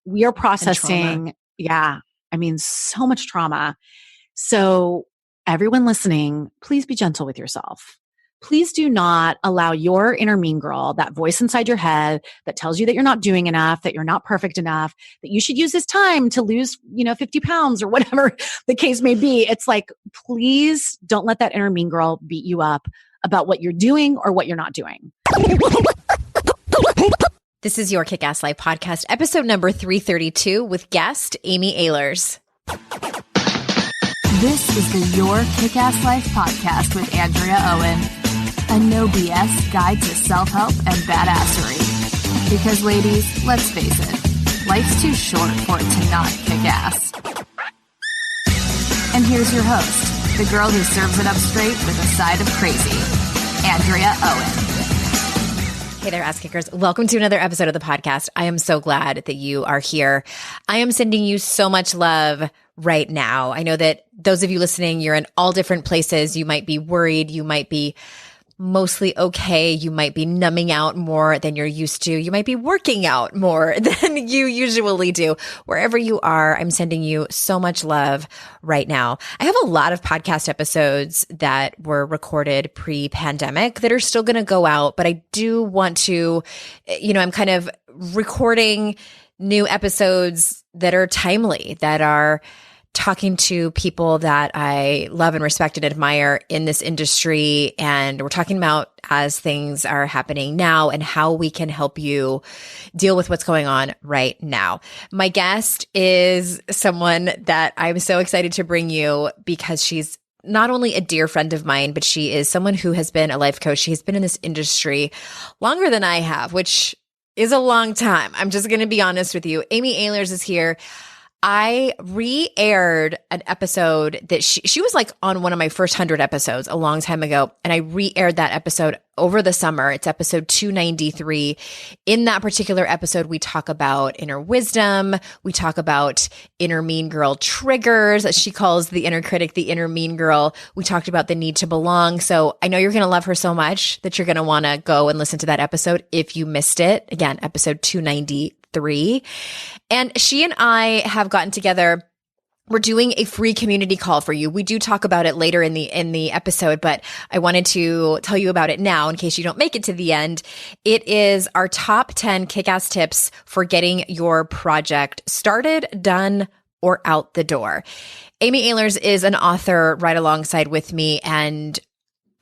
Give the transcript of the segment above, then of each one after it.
we are And processing, so much trauma. So everyone listening, please be gentle with yourself. Please do not allow your inner mean girl, that voice inside your head that tells you that you're not doing enough, that you're not perfect enough, that you should use this time to lose, 50 pounds or whatever the case may be. It's like, please don't let that inner mean girl beat you up about what you're doing or what you're not doing. This is your Kick-Ass Life podcast, episode number 332 with guest Amy Ahlers. This is the Your Kick-Ass Life podcast with Andrea Owen, a no BS guide to self-help and badassery. Because ladies, let's face it, life's too short for it to not kick ass. And here's your host, the girl who serves it up straight with a side of crazy, Andrea Owen. Hey there, ass kickers. Welcome to another episode of the podcast. I am so glad that you are here. I am sending you so much love right now. I know that those of you listening, you're in all different places. You might be worried. You might be mostly okay. You might be numbing out more than you're used to. You might be working out more than you usually do. Wherever you are, I'm sending you so much love right now. I have a lot of podcast episodes that were recorded pre-pandemic that are still going to go out, but I do want to, I'm kind of recording new episodes that are timely, that are talking to people that I love and respect and admire in this industry. And we're talking about as things are happening now and how we can help you deal with what's going on right now. My guest is someone that I'm so excited to bring you because she's not only a dear friend of mine, but she is someone who has been a life coach. She's been in this industry longer than I have, which is a long time. I'm just going to be honest with you. Amy Ahlers is here. I re-aired an episode that she was like on one of my first 100 episodes a long time ago. And I re-aired that episode over the summer. It's episode 293. In that particular episode, we talk about inner wisdom. We talk about inner mean girl triggers, as she calls the inner critic, the inner mean girl. We talked about the need to belong. So I know you're going to love her so much that you're going to want to go and listen to that episode if you missed it. Again, episode 293. And she and I have gotten together. We're doing a free community call for you. We do talk about it later in the episode, but I wanted to tell you about it now in case you don't make it to the end. It is our top 10 kick-ass tips for getting your project started, done, or out the door. Amy Ahlers is an author right alongside with me, and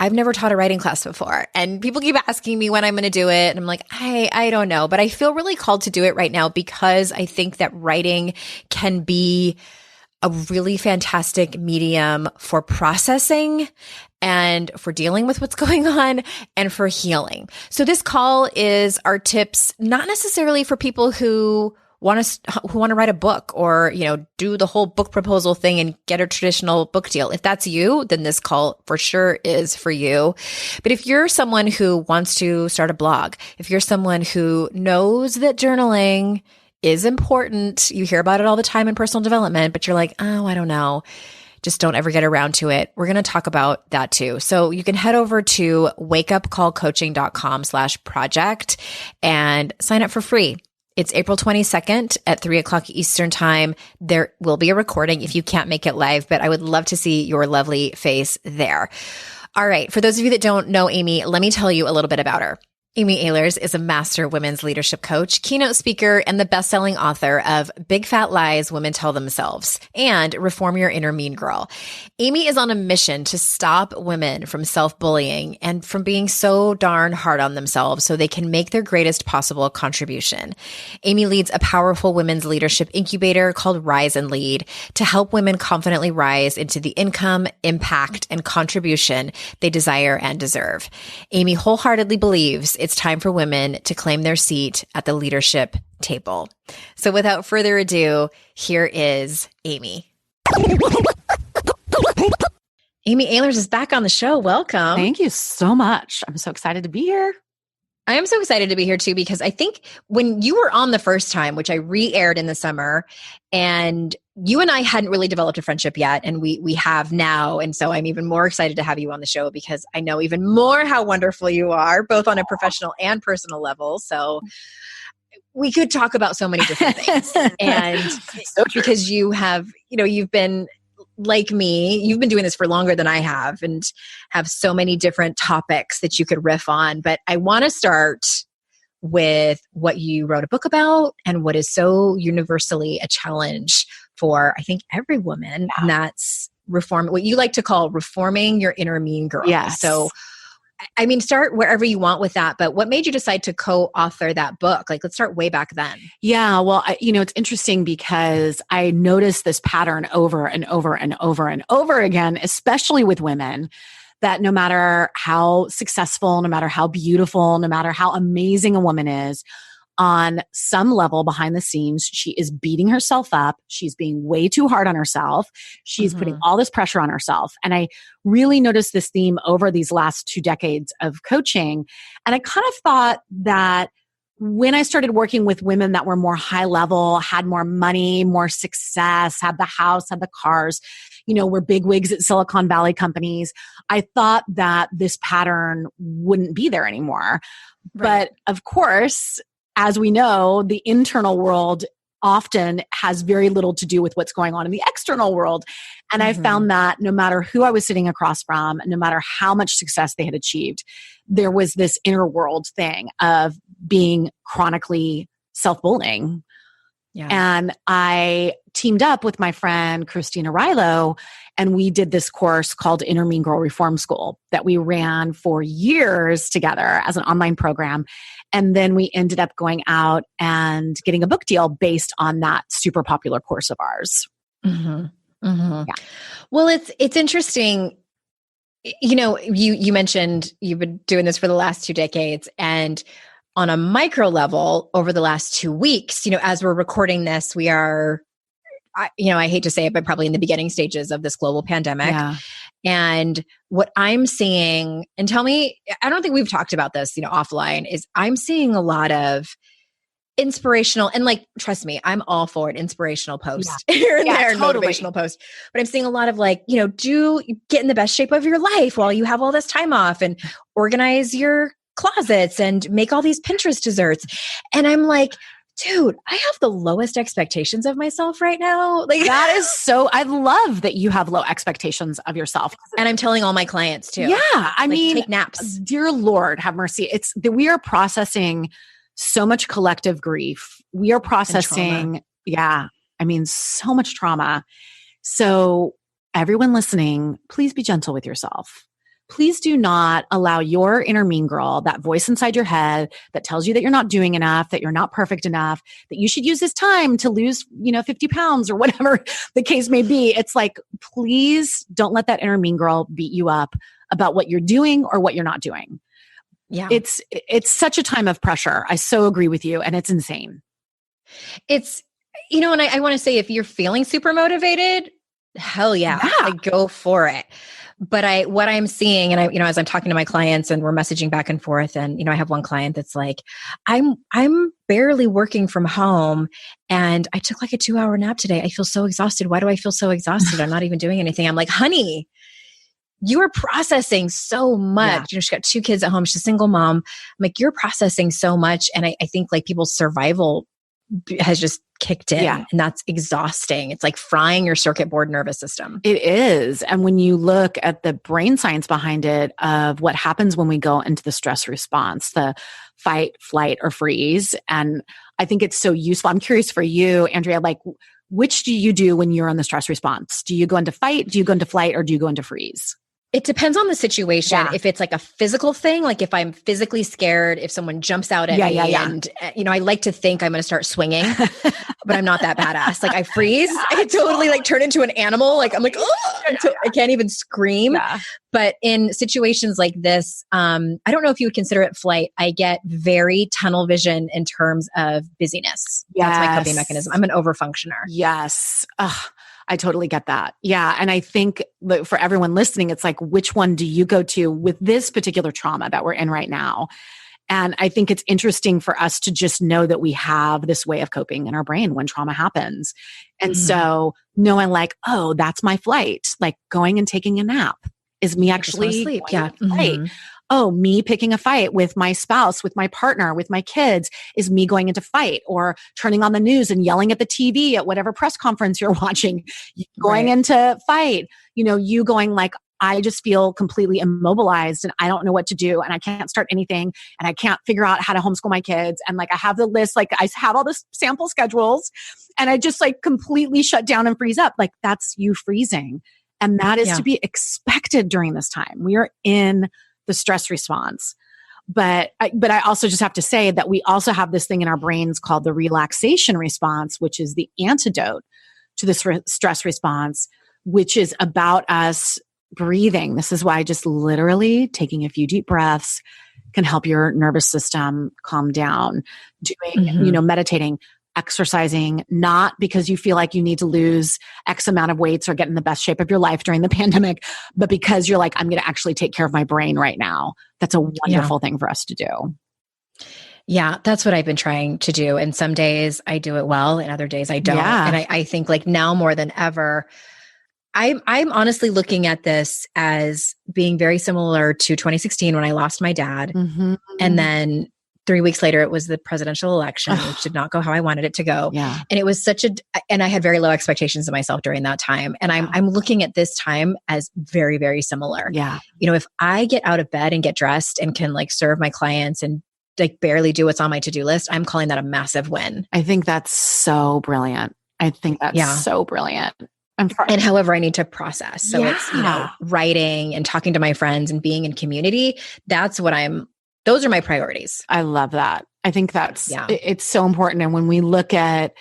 I've never taught a writing class before, and people keep asking me when I'm going to do it. And I'm like, I don't know, but I feel really called to do it right now because I think that writing can be a really fantastic medium for processing and for dealing with what's going on and for healing. So this call is our tips, not necessarily for people who want to write a book or, do the whole book proposal thing and get a traditional book deal. If that's you, then this call for sure is for you. But if you're someone who wants to start a blog, if you're someone who knows that journaling is important, you hear about it all the time in personal development, but you're like, oh, I don't know, just don't ever get around to it. We're going to talk about that too. So you can head over to wakeupcallcoaching.com/project and sign up for free. It's April 22nd at 3:00 Eastern time. There will be a recording if you can't make it live, but I would love to see your lovely face there. All right. For those of you that don't know Amy, let me tell you a little bit about her. Amy Ahlers is a master women's leadership coach, keynote speaker, and the best-selling author of Big Fat Lies Women Tell Themselves and Reform Your Inner Mean Girl. Amy is on a mission to stop women from self-bullying and from being so darn hard on themselves so they can make their greatest possible contribution. Amy leads a powerful women's leadership incubator called Rise and Lead to help women confidently rise into the income, impact, and contribution they desire and deserve. Amy wholeheartedly believes it's time for women to claim their seat at the leadership table. So without further ado, here is Amy. Amy Ahlers is back on the show. Welcome. Thank you so much. I'm so excited to be here. I am so excited to be here too, because I think when you were on the first time, which I re-aired in the summer, and you and I hadn't really developed a friendship yet, and we have now. And so I'm even more excited to have you on the show because I know even more how wonderful you are, both on a professional and personal level. So we could talk about so many different things. And So true. because you have, you've been like me, you've been doing this for longer than I have and have so many different topics that you could riff on. But I want to start with what you wrote a book about and what is so universally a challenge for, I think, every woman. Yeah. And that's what you like to call reforming your inner mean girl. Yes. So, I mean, start wherever you want with that, but what made you decide to co-author that book? Like, let's start way back then. Yeah. Well, it's interesting because I noticed this pattern over and over and over and over again, especially with women, that no matter how successful, no matter how beautiful, no matter how amazing a woman is, on some level behind the scenes, she is beating herself up. She's being way too hard on herself. She's putting all this pressure on herself. And I really noticed this theme over these last 2 decades of coaching. And I kind of thought that when I started working with women that were more high level, had more money, more success, had the house, had the cars, were bigwigs at Silicon Valley companies, I thought that this pattern wouldn't be there anymore. Right. But of course, as we know, the internal world often has very little to do with what's going on in the external world. And I found that no matter who I was sitting across from, no matter how much success they had achieved, there was this inner world thing of being chronically self-bullying. Yeah. And I teamed up with my friend, Christina Rilo, and we did this course called Inner Mean Girl Reform School that we ran for years together as an online program. And then we ended up going out and getting a book deal based on that super popular course of ours. Yeah. Well, it's interesting. You mentioned you've been doing this for the last 2 decades, and on a micro level over the last 2 weeks, as we're recording this, we are, I hate to say it, but probably in the beginning stages of this global pandemic. Yeah. And what I'm seeing, and tell me, I don't think we've talked about this, offline, is I'm seeing a lot of inspirational, and trust me, I'm all for an inspirational post here and there, totally. motivational post. But I'm seeing a lot of do get in the best shape of your life while you have all this time off, and organize your closets and make all these Pinterest desserts. And I'm like, dude, I have the lowest expectations of myself right now. That is so, I love that you have low expectations of yourself. And I'm telling all my clients too. Yeah. I mean, take naps. Dear Lord, have mercy. It's that we are processing so much collective grief. We are processing, so much trauma. So everyone listening, please be gentle with yourself. Please do not allow your inner mean girl, that voice inside your head that tells you that you're not doing enough, that you're not perfect enough, that you should use this time to lose, 50 pounds or whatever the case may be. It's like, please don't let that inner mean girl beat you up about what you're doing or what you're not doing. Yeah. It's such a time of pressure. I so agree with you. And it's insane. It's, and I want to say, if you're feeling super motivated, hell yeah. Go for it. But what I'm seeing, and as I'm talking to my clients and we're messaging back and forth, and I have one client that's like, I'm barely working from home and I took a 2-hour nap today. I feel so exhausted. Why do I feel so exhausted? I'm not even doing anything. I'm like, honey, you are processing so much. She's got 2 kids at home. She's a single mom. I'm like, you're processing so much. And I think people's survival has just kicked in, and that's exhausting. It's like frying your circuit board nervous system. It is. And when you look at the brain science behind it of what happens when we go into the stress response, the fight, flight, or freeze. And I think it's so useful. I'm curious for you, Andrea, which do you do when you're on the stress response? Do you go into fight? Do you go into flight? Or do you go into freeze? It depends on the situation. Yeah. If it's a physical thing, if I'm physically scared, if someone jumps out at me and, I like to think I'm going to start swinging, but I'm not that badass. I freeze. I totally turn into an animal. I'm like, oh, I can't even scream. Yeah. But in situations like this, I don't know if you would consider it flight. I get very tunnel vision in terms of busyness. Yes. That's my coping mechanism. I'm an overfunctioner. Yes. I totally get that. Yeah. And I think for everyone listening, it's which one do you go to with this particular trauma that we're in right now? And I think it's interesting for us to just know that we have this way of coping in our brain when trauma happens. And so knowing oh, that's my flight, going and taking a nap is me actually sleep. Flight. oh, me picking a fight with my spouse, with my partner, with my kids is me going into fight, or turning on the news and yelling at the TV at whatever press conference you're watching, going into fight, you going like, I just feel completely immobilized and I don't know what to do and I can't start anything and I can't figure out how to homeschool my kids. And like, I have the list, like I have all the sample schedules and I just like completely shut down and freeze up. Like that's you freezing. And that is to be expected during this time. We are in the stress response. But I also just have to say that we also have this thing in our brains called the relaxation response, which is the antidote to the stress response, which is about us breathing. This is why just literally taking a few deep breaths can help your nervous system calm down. Doing, meditating, exercising, not because you feel like you need to lose X amount of weights or get in the best shape of your life during the pandemic, but because you're like, I'm going to actually take care of my brain right now. That's a wonderful thing for us to do. Yeah, that's what I've been trying to do. And some days I do it well and other days I don't. And I think like now more than ever, I'm honestly looking at this as being very similar to 2016 when I lost my dad. Mm-hmm. And then 3 weeks later, it was the presidential election, which did not go how I wanted it to go. Yeah. And it was and I had very low expectations of myself during that time. And I'm looking at this time as very, very similar. Yeah. If I get out of bed and get dressed and can like serve my clients and like barely do what's on my to-do list, I'm calling that a massive win. I think that's so brilliant. So brilliant. And however I need to process. So it's, writing and talking to my friends and being in community. Those are my priorities. I love that. I think it's so important. And when we look at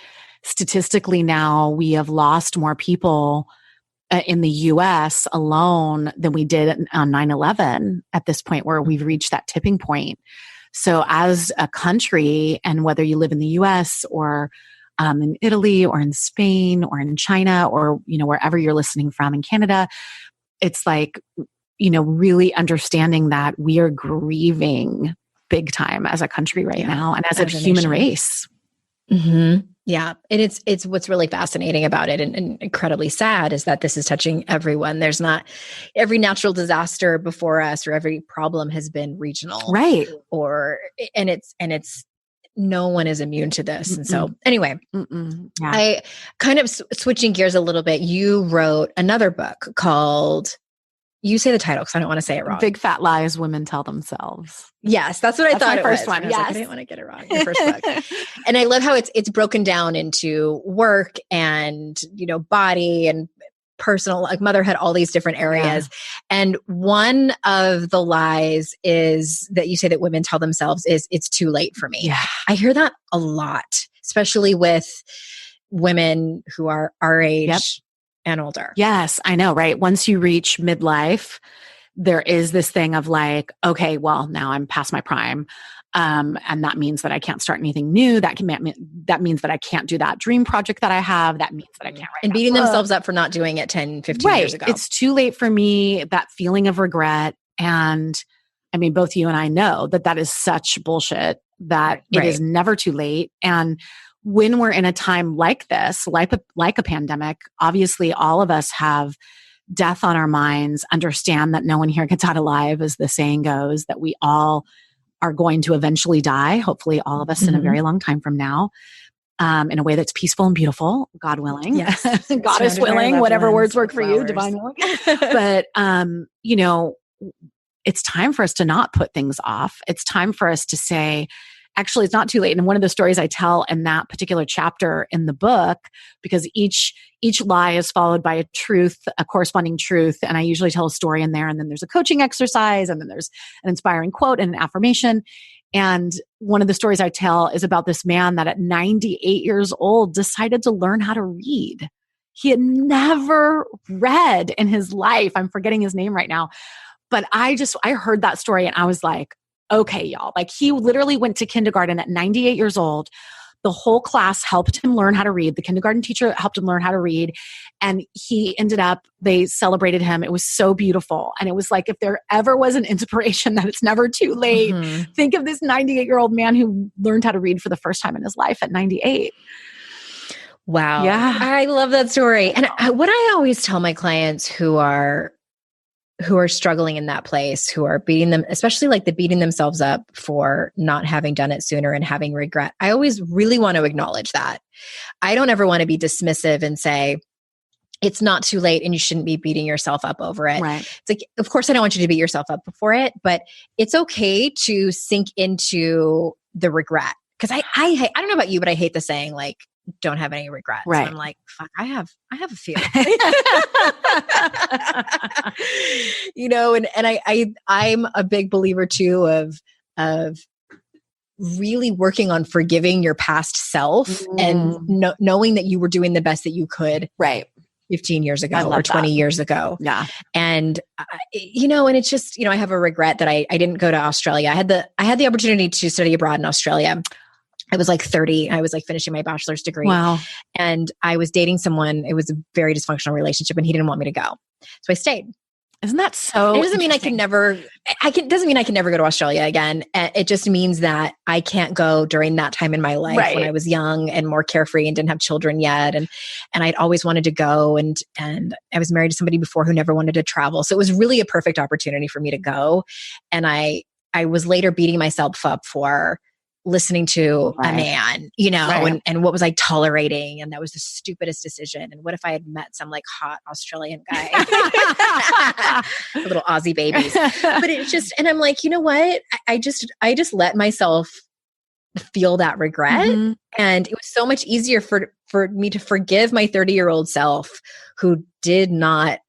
statistically now, we have lost more people in the US alone than we did on 9/11 at this point where we've reached that tipping point. So as a country, and whether you live in the US or in Italy or in Spain or in China or, wherever you're listening from in Canada, it's like, really understanding that we are grieving big time as a country right now and as a human race. Mm-hmm. Yeah. And it's what's really fascinating about it and incredibly sad is that this is touching everyone. There's not every natural disaster before us or every problem has been regional. Right. And it's no one is immune to this. And so anyway, I kind of switching gears a little bit. You wrote another book called, you say the title because I don't want to say it wrong. Big Fat Lies Women Tell Themselves. Yes, that's what I thought. My first one. Yes. I didn't want to get it wrong. Your first book. And I love how it's broken down into work and, body and personal, like motherhood, all these different areas. Yeah. And one of the lies is that you say that women tell themselves is it's too late for me. Yeah. I hear that a lot, especially with women who are our age and older. Yes, I know, right? Once you reach midlife, there is this thing of like, okay, well, now I'm past my prime. And that means that I can't start anything new. That means that I can't do that dream project that I have. That means that I can't write. And beating themselves up for not doing it 10, 15 years ago. It's too late for me, that feeling of regret. And I mean, both you and I know that is such bullshit, that it is never too late. And when we're in a time like this, like a pandemic, obviously all of us have death on our minds, understand that no one here gets out alive, as the saying goes, that we all are going to eventually die, hopefully all of us in a very long time from now, in a way that's peaceful and beautiful, God willing. Yes. God is willing, whatever words work for you, divine will. But, it's time for us to not put things off. It's time for us to say, actually, it's not too late. And one of the stories I tell in that particular chapter in the book, because each lie is followed by a truth, a corresponding truth. And I usually tell a story in there, and then there's a coaching exercise, and then there's an inspiring quote and an affirmation. And one of the stories I tell is about this man that at 98 years old decided to learn how to read. He had never read in his life. I'm forgetting his name right now. But I heard that story and I was like, okay, y'all, like he literally went to kindergarten at 98 years old. The whole class helped him learn how to read. The kindergarten teacher helped him learn how to read. And they celebrated him. It was so beautiful. And it was like, if there ever was an inspiration that it's never too late, think of this 98-year-old man who learned how to read for the first time in his life at 98. Wow. Yeah. I love that story. And what I always tell my clients who are who are struggling in that place, who are especially like the beating themselves up for not having done it sooner and having regret, I always really want to acknowledge that. I don't ever want to be dismissive and say, it's not too late and you shouldn't be beating yourself up over it. Right. It's like, of course, I don't want you to beat yourself up for it, but it's okay to sink into the regret. Because I don't know about you, but I hate the saying like, don't have any regrets. Right. I'm like, fuck, I have a few. And I'm a big believer too of really working on forgiving your past self and knowing that you were doing the best that you could. Right. 15 years ago or 20 years ago. Yeah. And, and it's just, I have a regret that I didn't go to Australia. I had the opportunity to study abroad in Australia. I was like 30. I was like finishing my bachelor's degree. Wow. And I was dating someone. It was a very dysfunctional relationship and he didn't want me to go. So I stayed. Isn't that so? It doesn't mean doesn't mean I can never go to Australia again. It just means that I can't go during that time in my life when I was young and more carefree and didn't have children yet. And I'd always wanted to go and I was married to somebody before who never wanted to travel. So it was really a perfect opportunity for me to go. And I was later beating myself up for listening to a man, and what was I tolerating? And that was the stupidest decision. And what if I had met some like hot Australian guy, little Aussie babies? But it's just, and I'm like, you know what? I just let myself feel that regret. Mm-hmm. And it was so much easier for me to forgive my 30-year-old self who did not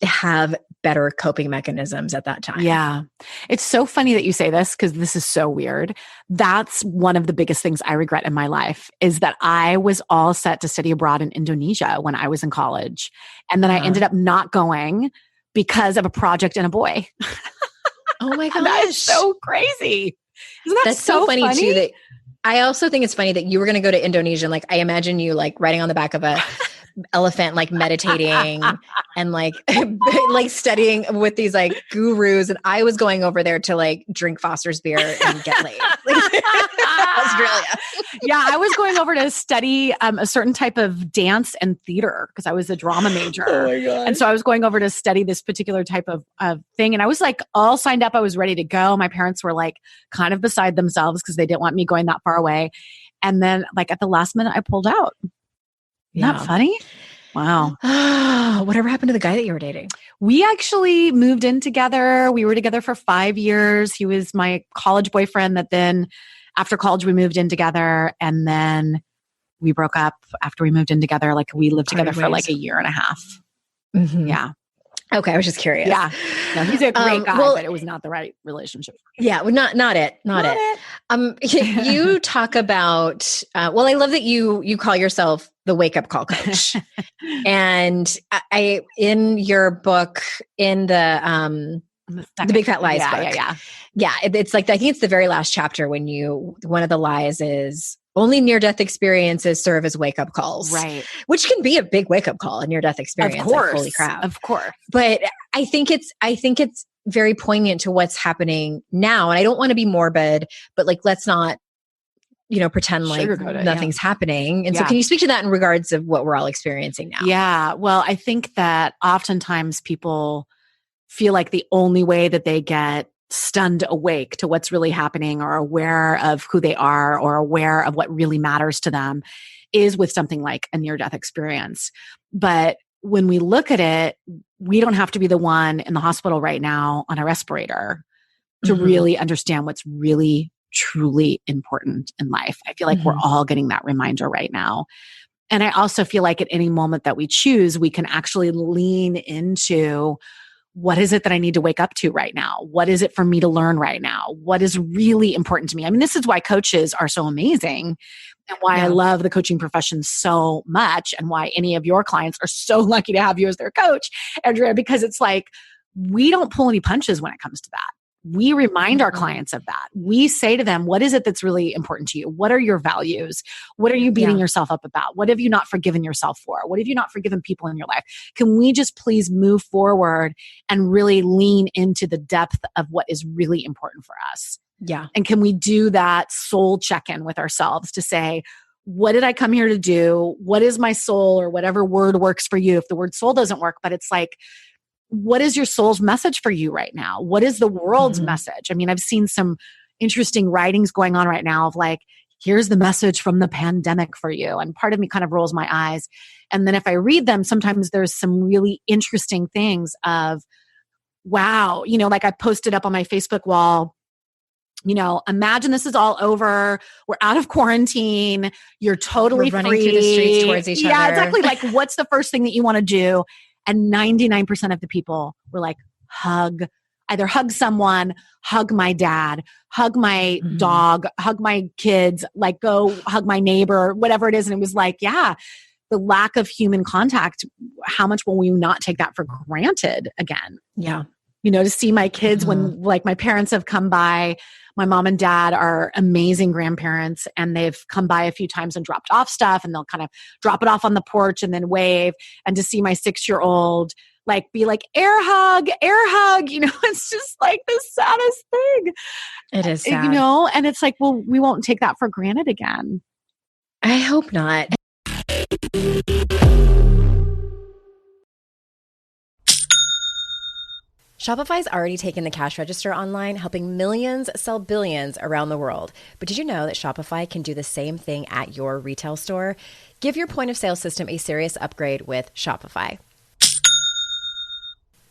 have better coping mechanisms at that time. Yeah. It's so funny that you say this because this is so weird. That's one of the biggest things I regret in my life is that I was all set to study abroad in Indonesia when I was in college. And then I ended up not going because of a project and a boy. Oh my gosh. That is so crazy. Isn't That's so funny too. That I also think it's funny that you were going to go to Indonesia. And like, I imagine you like riding on the back of a elephant, like meditating and like studying with these like gurus. And I was going over there to like drink Foster's beer and get laid. Australia. Yeah. I was going over to study a certain type of dance and theater because I was a drama major. Oh my God. And so I was going over to study this particular type of thing. And I was like all signed up. I was ready to go. My parents were like kind of beside themselves because they didn't want me going that far away. And then like at the last minute, I pulled out. Isn't that funny? Wow. Whatever happened to the guy that you were dating? We actually moved in together. We were together for 5 years. He was my college boyfriend that then after college, we moved in together and then we broke up after we moved in together. Like we lived together for like a year and a half. Mm-hmm. Yeah. Okay. I was just curious. Yeah. No, he's a great guy, but it was not the right relationship. Yeah. Well, not it. You talk about, I love that you call yourself the wake up call coach. And I, in your book, in the Big Fat Lies book. Yeah. It's like, I think it's the very last chapter when one of the lies is only near-death experiences serve as wake-up calls. Right. Which can be a big wake-up call, a near-death experience. Of course. Like, holy crap. Of course. But I think it's very poignant to what's happening now. And I don't want to be morbid, but like, let's not, pretend like nothing's happening. And so can you speak to that in regards of what we're all experiencing now? Yeah. Well, I think that oftentimes people feel like the only way that they get stunned awake to what's really happening or aware of who they are or aware of what really matters to them is with something like a near-death experience. But when we look at it, we don't have to be the one in the hospital right now on a respirator to really understand what's really, truly important in life. I feel like we're all getting that reminder right now. And I also feel like at any moment that we choose, we can actually lean into what is it that I need to wake up to right now? What is it for me to learn right now? What is really important to me? I mean, this is why coaches are so amazing and why I love the coaching profession so much and why any of your clients are so lucky to have you as their coach, Andrea, because it's like, we don't pull any punches when it comes to that. We remind our clients of that. We say to them, what is it that's really important to you? What are your values? What are you beating yourself up about? What have you not forgiven yourself for? What have you not forgiven people in your life? Can we just please move forward and really lean into the depth of what is really important for us? Yeah. And can we do that soul check-in with ourselves to say, what did I come here to do? What is my soul, or whatever word works for you? If the word soul doesn't work, but it's like, what is your soul's message for you right now? What is the world's message? I mean, I've seen some interesting writings going on right now of like, here's the message from the pandemic for you. And part of me kind of rolls my eyes. And then if I read them, sometimes there's some really interesting things of, wow, like I posted up on my Facebook wall, imagine this is all over. We're out of quarantine. You're totally running free. through the streets towards each other. Yeah, exactly. Like, what's the first thing that you want to do? And 99% of the people were like, either hug someone, hug my dad, hug my dog, hug my kids, like go hug my neighbor, whatever it is. And it was like, yeah, the lack of human contact, how much will we not take that for granted again? Yeah. To see my kids when like my parents have come by, my mom and dad are amazing grandparents and they've come by a few times and dropped off stuff and they'll kind of drop it off on the porch and then wave. And to see my 6-year-old like be like, air hug, it's just like the saddest thing. It is sad. And it's like, well, we won't take that for granted again. I hope not. Shopify's already taken the cash register online, helping millions sell billions around the world. But did you know that Shopify can do the same thing at your retail store? Give your point of sale system a serious upgrade with Shopify.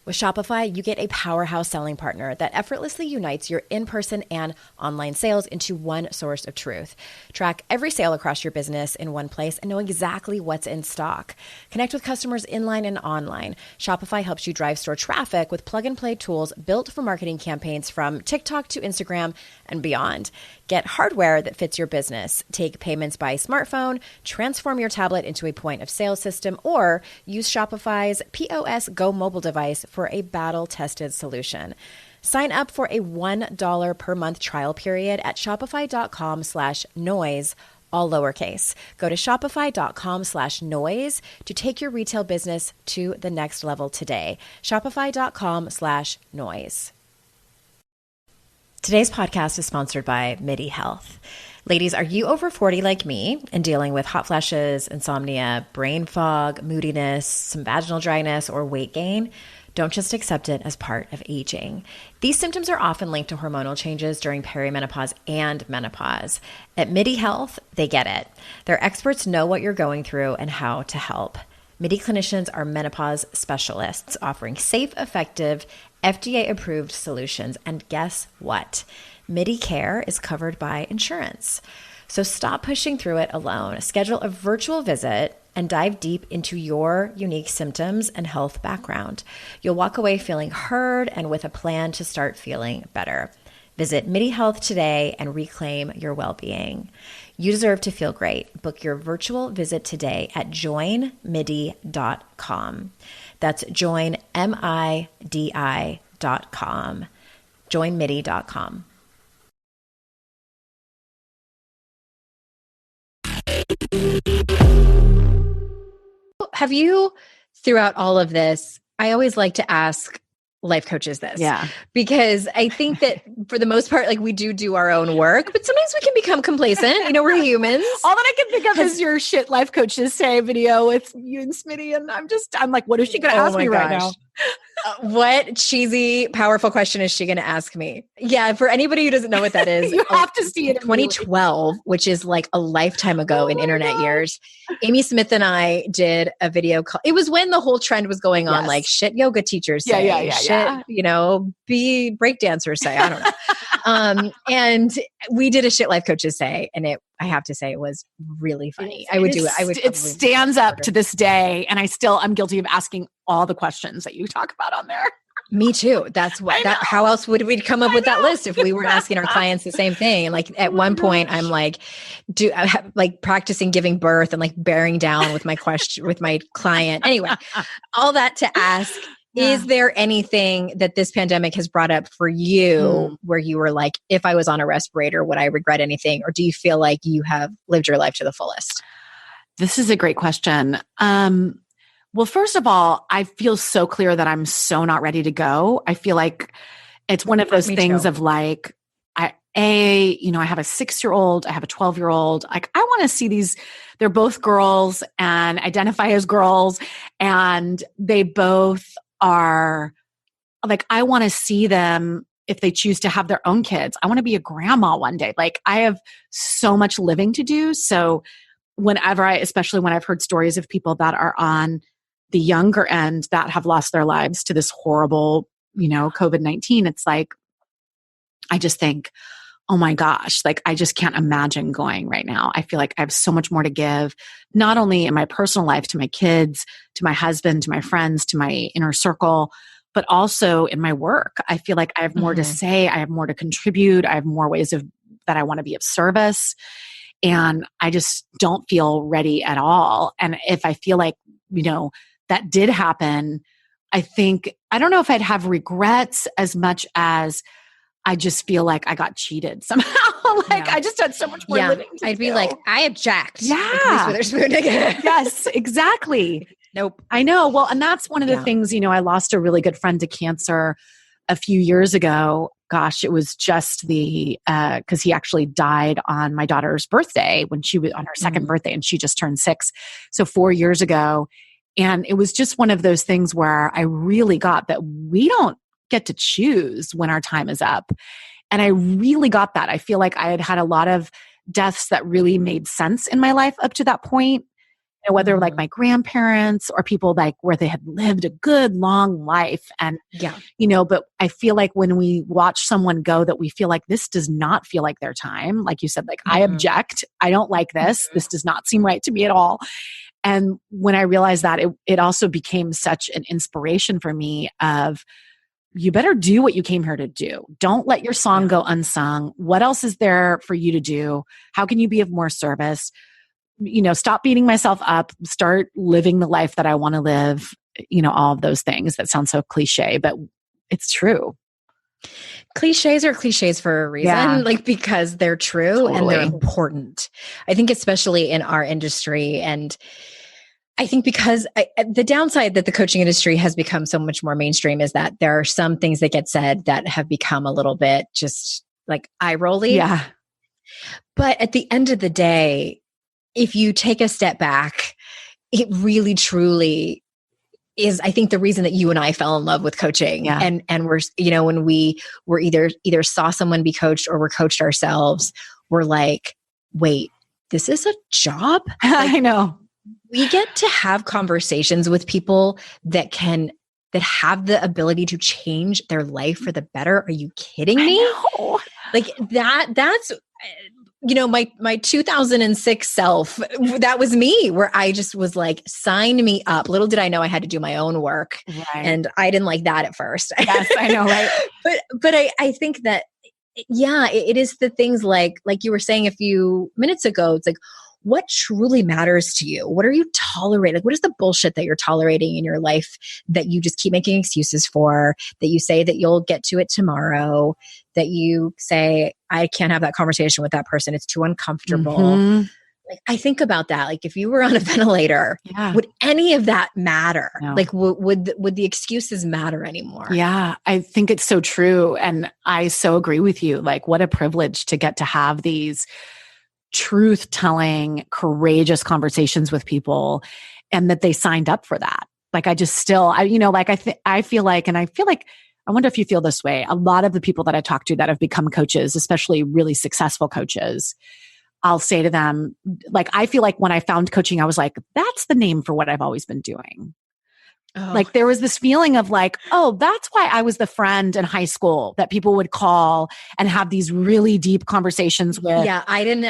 With Shopify, you get a powerhouse selling partner that effortlessly unites your in-person and online sales into one source of truth. Track every sale across your business in one place and know exactly what's in stock. Connect with customers inline and online. Shopify helps you drive store traffic with plug-and-play tools built for marketing campaigns from TikTok to Instagram and beyond. Get hardware that fits your business. Take payments by smartphone, transform your tablet into a point of sale system, or use Shopify's POS Go mobile device for a battle-tested solution. Sign up for a $1 per month trial period at shopify.com/noise, all lowercase. Go to shopify.com/noise to take your retail business to the next level today. Shopify.com/noise. Today's podcast is sponsored by MIDI Health. Ladies, are you over 40 like me and dealing with hot flashes, insomnia, brain fog, moodiness, some vaginal dryness, or weight gain? Don't just accept it as part of aging. These symptoms are often linked to hormonal changes during perimenopause and menopause. At MIDI Health, they get it. Their experts know what you're going through and how to help. MIDI clinicians are menopause specialists offering safe, effective, FDA-approved solutions. And guess what? MIDI care is covered by insurance. So stop pushing through it alone. Schedule a virtual visit and dive deep into your unique symptoms and health background. You'll walk away feeling heard and with a plan to start feeling better. Visit MIDI Health today and reclaim your well-being. You deserve to feel great. Book your virtual visit today at joinmidi.com. That's joinmidi.com. joinmidi.com. Have you, throughout all of this, I always like to ask life coaches this. Yeah. Because I think that for the most part, like we do our own work, but sometimes we can become complacent. We're humans. All that I can think of is your shit life coaches say video with you and Smitty. And I'm like, what is she going to ask me right now? What cheesy, powerful question is she going to ask me? Yeah. For anybody who doesn't know what that is, you have to see it. 2012, which is like a lifetime ago in internet years. Amy Smith and I did a video call. It was when the whole trend was going on, like shit yoga teachers say, shit, be breakdancers say, I don't know. And we did a shit life coaches say, and I have to say it was really funny. I would do it. It stands up to this day. And I'm guilty of asking all the questions that you talk about on there. Me too. That's how else would we come up with that list if we weren't asking our clients the same thing? And like at one point I'm like, practicing giving birth and like bearing down with my question with my client. Anyway, all that to ask, is there anything that this pandemic has brought up for you where you were like, if I was on a respirator, would I regret anything? Or do you feel like you have lived your life to the fullest? This is a great question. Well, first of all, I feel so clear that I'm so not ready to go. I feel like it's one of those things of like, I have a 6-year-old, I have a 12-year-old. Like, I want to see these, they're both girls and identify as girls. And they both are like, I want to see them if they choose to have their own kids. I want to be a grandma one day. Like, I have so much living to do. So whenever especially when I've heard stories of people that are on the younger end that have lost their lives to this horrible, COVID-19, it's like, I just think, oh my gosh, like, I just can't imagine going right now. I feel like I have so much more to give, not only in my personal life to my kids, to my husband, to my friends, to my inner circle, but also in my work. I feel like I have more to say. I have more to contribute. I have more ways that I want to be of service. And I just don't feel ready at all. And if I feel like, that did happen, I don't know if I'd have regrets as much as I just feel like I got cheated somehow. I just had so much more living to I'd do. be like, I object. Yeah. Like Reese Witherspoon again. Yes, exactly. Nope. I know. Well, and that's one of the things, I lost a really good friend to cancer a few years ago. Gosh, it was just because he actually died on my daughter's birthday when she was on her second birthday, and she just turned 6. So 4 years ago. And it was just one of those things where I really got that we don't get to choose when our time is up. And I really got that. I feel like I had had a lot of deaths that really made sense in my life up to that point. Whether like my grandparents or people like where they had lived a good long life. And, but I feel like when we watch someone go that we feel like this does not feel like their time, like you said, like I object, I don't like this. This does not seem right to me at all. And when I realized that, it also became such an inspiration for me of, you better do what you came here to do. Don't let your song go unsung. What else is there for you to do? How can you be of more service? Stop beating myself up, start living the life that I want to live, all of those things that sound so cliche, but it's true. Cliches are cliches for a reason, because they're true and they're important. I think especially in our industry. And I think because the downside that the coaching industry has become so much more mainstream is that there are some things that get said that have become a little bit just like eye-rolly. Yeah. But at the end of the day, if you take a step back, it really truly is, I think, the reason that you and I fell in love with coaching. Yeah. And we're, when we were either saw someone be coached or were coached ourselves, we're like, wait, this is a job? Like, I know. We get to have conversations with people that have the ability to change their life for the better. Are you kidding me? I know. Like that's, my 2006 self, that was me, where I just was like, sign me up. Little did I know I had to do my own work. Right. And I didn't like that at first. Yes, I know, right? But I think that, it is the things like you were saying a few minutes ago. It's like, what truly matters to you? What are you tolerating? What is the bullshit that you're tolerating in your life that you just keep making excuses for, that you say that you'll get to it tomorrow, that you say, I can't have that conversation with that person. It's too uncomfortable. Like, I think about that. Like, if you were on a ventilator, would any of that matter? No. Like, would the excuses matter anymore? Yeah, I think it's so true. And I so agree with you. Like, what a privilege to get to have these truth-telling, courageous conversations with people, and that they signed up for that. Like, I just still, I feel like, I wonder if you feel this way. A lot of the people that I talk to that have become coaches, especially really successful coaches, I'll say to them, like, I feel like when I found coaching, I was like, that's the name for what I've always been doing. Oh. Like, there was this feeling of like, oh, that's why I was the friend in high school that people would call and have these really deep conversations with. Yeah,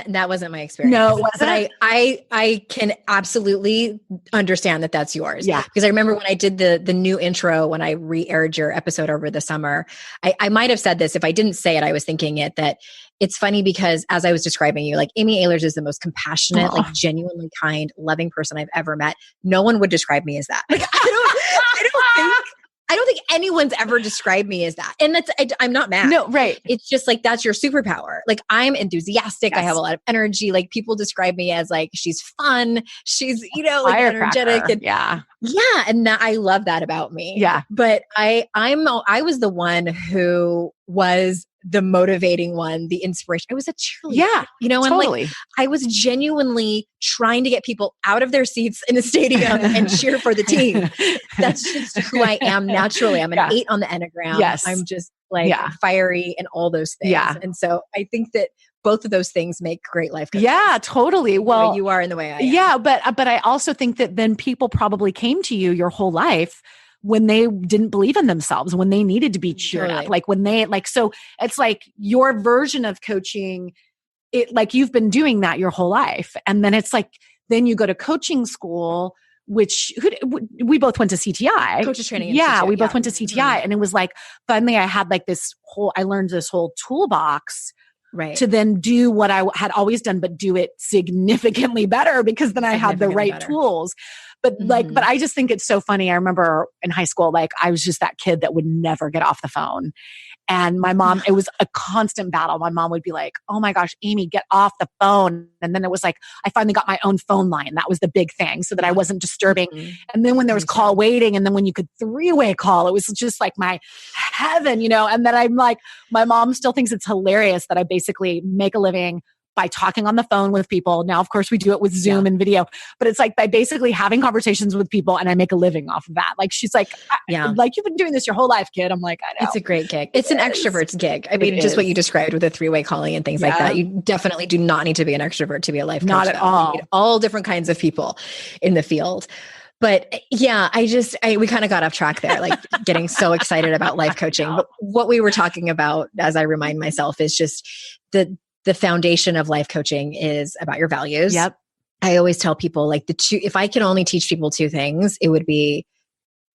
that wasn't my experience. No, it wasn't. But I can absolutely understand that that's yours. Yeah. Because I remember when I did the new intro, when I re-aired your episode over the summer, I might have said this. If I didn't say it, I was thinking it, that it's funny because as I was describing you, like, Amy Ahlers is the most compassionate, like, genuinely kind, loving person I've ever met. No one would describe me as that. Like, I don't think anyone's ever described me as that. And I'm not mad. No, right. It's just like, that's your superpower. Like, I'm enthusiastic. Yes. I have a lot of energy. Like, people describe me as like, she's fun. She's, like, energetic. And yeah. And I love that about me. Yeah. But I was the one who was the motivating one, the inspiration. I was a cheerleader. Yeah, you know, totally. and like I was genuinely trying to get people out of their seats in the stadium and cheer for the team. That's just who I am naturally. I'm an 8 on the Enneagram. Yes. I'm just like fiery and all those things. Yeah. And so I think that both of those things make great life coaches. Yeah, totally. Well, you are in the way I am. Yeah, but I also think that then people probably came to you your whole life when they didn't believe in themselves, when they needed to be cheered up, like when they so it's like your version of coaching, it like you've been doing that your whole life. And then it's like, then you go to coaching school, which we both went to CTI. Coaches training. Yeah, we both went to CTI. And it was like, finally I had like I learned this whole toolbox to then do what I had always done, but do it significantly better because then I had the right tools. But but I just think it's so funny. I remember in high school, like I was just that kid that would never get off the phone. And my mom, it was a constant battle. My mom would be like, oh my gosh, Amy, get off the phone. And then it was like, I finally got my own phone line. That was the big thing so that I wasn't disturbing. And then when there was call waiting and then when you could 3-way call, it was just like my heaven, you know? And then I'm like, my mom still thinks it's hilarious that I basically make a living by talking on the phone with people. Now, of course, we do it with Zoom and video, but it's like by basically having conversations with people and I make a living off of that. Like she's like, like you've been doing this your whole life, kid. I'm like, I know. It's a great gig. It's an extrovert's gig. I mean, just what you described with the 3-way calling and things like that. You definitely do not need to be an extrovert to be a life coach. Not at all. You need all different kinds of people in the field. But yeah, we kind of got off track there, like getting so excited about life coaching. But what we were talking about, as I remind myself, is just the foundation of life coaching is about your values. Yep. I always tell people like if I could only teach people 2 things, it would be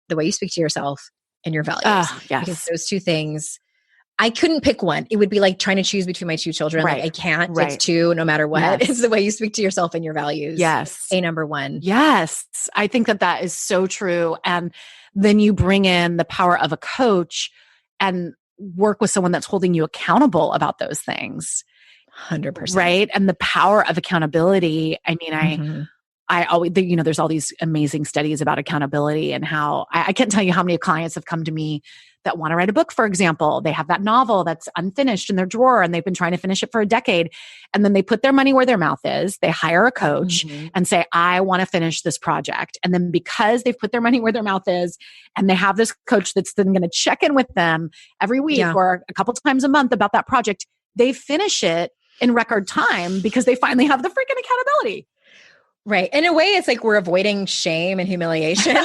the way you speak to yourself and your values. Yes. Because those 2 things, I couldn't pick one. It would be like trying to choose between my 2 children. Like I can't. It's 2 no matter what. Yes. It's the way you speak to yourself and your values. Yes. Number 1. Yes. I think that is so true. And then you bring in the power of a coach and work with someone that's holding you accountable about those things. 100%. Right. And the power of accountability. I mean, I always, you know, there's all these amazing studies about accountability and how I can't tell you how many clients have come to me that want to write a book, for example. They have that novel that's unfinished in their drawer and they've been trying to finish it for a decade. And then they put their money where their mouth is. They hire a coach and say, I want to finish this project. And then because they've put their money where their mouth is and they have this coach that's then going to check in with them every week or a couple times a month about that project, they finish it in record time because they finally have the freaking accountability. Right. In a way, it's like we're avoiding shame and humiliation.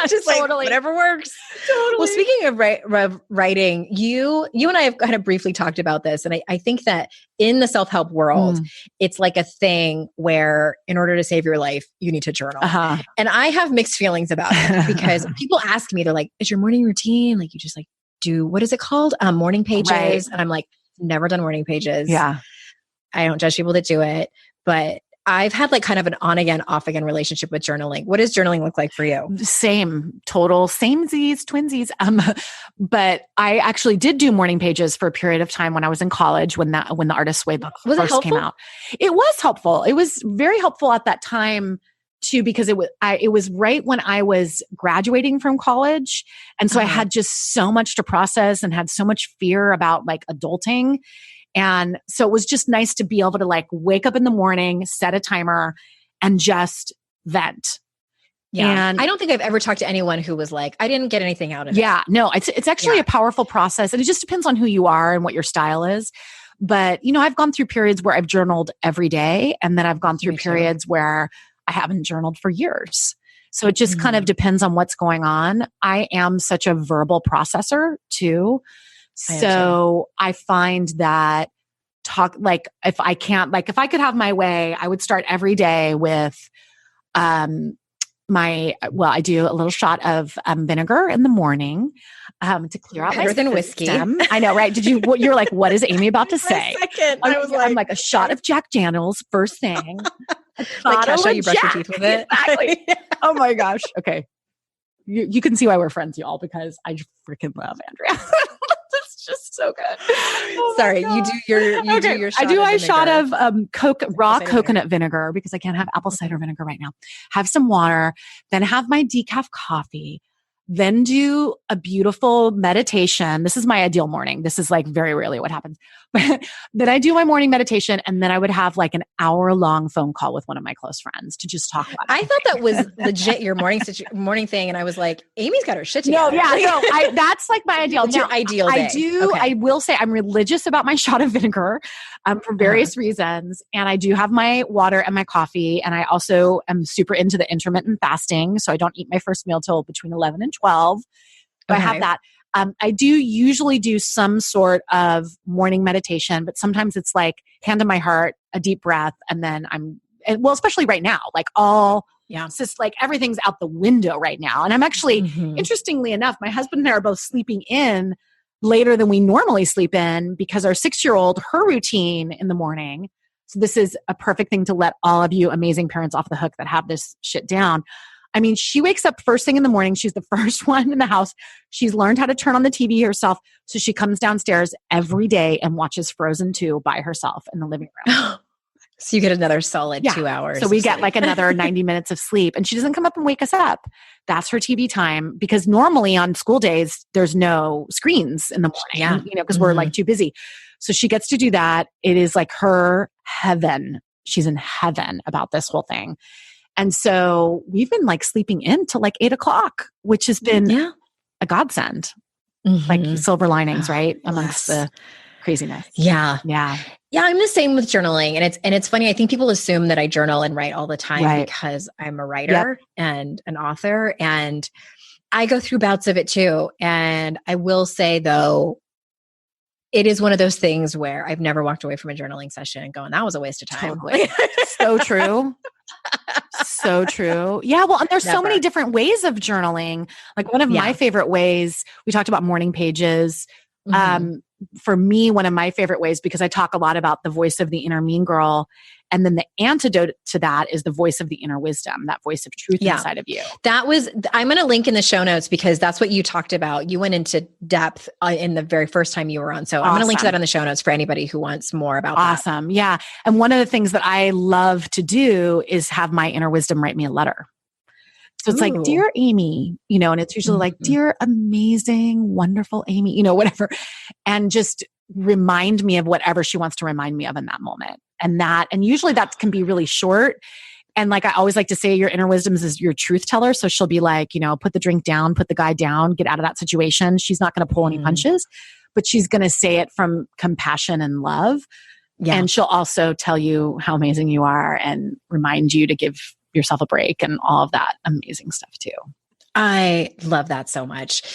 Just like whatever works. Totally. Well, speaking of writing, you and I have kind of briefly talked about this. And I think that in the self-help world, it's like a thing where in order to save your life, you need to journal. And I have mixed feelings about it because people ask me, they're like, is your morning routine? Like you just like do, what is it called? Morning pages. Right. And I'm like, never done morning pages. Yeah. I don't judge people that do it, but I've had like kind of an on again, off again relationship with journaling. What does journaling look like for you? Same, total, samesies, twinsies. But I actually did do morning pages for a period of time when I was in college, when the Artist's Way book first came out. It was helpful. It was very helpful at that time too, because it was right when I was graduating from college. And so I had just so much to process and had so much fear about like adulting. And so it was just nice to be able to like wake up in the morning, set a timer and just vent. Yeah. And I don't think I've ever talked to anyone who was like, I didn't get anything out of it. Yeah, no, it's actually a powerful process and it just depends on who you are and what your style is. But, you know, I've gone through periods where I've journaled every day and then I've gone through periods where I haven't journaled for years. So it just kind of depends on what's going on. I am such a verbal processor too. So I find that if I could have my way, I would start every day with, I do a little shot of vinegar in the morning to clear out my better than whiskey. I know, right? You're like, what is Amy about to say? I'm like a shot of Jack Daniels first thing. Like Kesha, you brush your teeth with it. Exactly. Oh my gosh. Okay. You can see why we're friends, y'all, because I freaking love Andrea. It's just so good. Oh Sorry, you do your shot. I do a shot of raw coconut vinegar because I can't have apple cider vinegar right now. Have some water, then have my decaf coffee, then do a beautiful meditation. This is my ideal morning. This is like very rarely what happens. But then I do my morning meditation, and then I would have like an hour-long phone call with one of my close friends to just talk about it. I thought that was legit your morning thing. And I was like, Amy's got her shit together. That's like my ideal. That's your ideal day. I will say I'm religious about my shot of vinegar for various reasons. And I do have my water and my coffee. And I also am super into the intermittent fasting. So I don't eat my first meal till between 11 and 12. So I have that. I do usually do some sort of morning meditation, but sometimes it's like hand on my heart, a deep breath, and then especially right now, like it's just like everything's out the window right now. And I'm actually, interestingly enough, my husband and I are both sleeping in later than we normally sleep in because our 6-year-old, her routine in the morning. So this is a perfect thing to let all of you amazing parents off the hook that have this shit down. I mean, she wakes up first thing in the morning. She's the first one in the house. She's learned how to turn on the TV herself. So she comes downstairs every day and watches Frozen 2 by herself in the living room. So you get another solid 2 hours. So we get like another 90 minutes of sleep, and she doesn't come up and wake us up. That's her TV time, because normally on school days, there's no screens in the morning, because we're like too busy. So she gets to do that. It is like her heaven. She's in heaven about this whole thing. And so we've been like sleeping in till like 8:00, which has been a godsend, like silver linings, right? Amongst the craziness. Yeah. Yeah. Yeah. I'm the same with journaling. And it's funny. I think people assume that I journal and write all the time because I'm a writer and an author, and I go through bouts of it too. And I will say though, it is one of those things where I've never walked away from a journaling session and going, that was a waste of time. Totally. So true. So true. Yeah. Well, and there's so many different ways of journaling. Like one of my favorite ways, we talked about morning pages. For me, one of my favorite ways, because I talk a lot about the voice of the inner mean girl. And then the antidote to that is the voice of the inner wisdom, that voice of truth inside of you. I'm going to link in the show notes because that's what you talked about. You went into depth in the very first time you were on. So I'm going to link to that in the show notes for anybody who wants more about that. Awesome. Yeah. And one of the things that I love to do is have my inner wisdom write me a letter. So it's like, dear Amy, and it's usually like, dear amazing, wonderful Amy, whatever. And just remind me of whatever she wants to remind me of in that moment. And usually that can be really short. And like, I always like to say your inner wisdom is your truth teller. So she'll be like, put the drink down, put the guy down, get out of that situation. She's not going to pull any punches, but she's going to say it from compassion and love. Yeah. And she'll also tell you how amazing you are and remind you to give yourself a break and all of that amazing stuff too. I love that so much.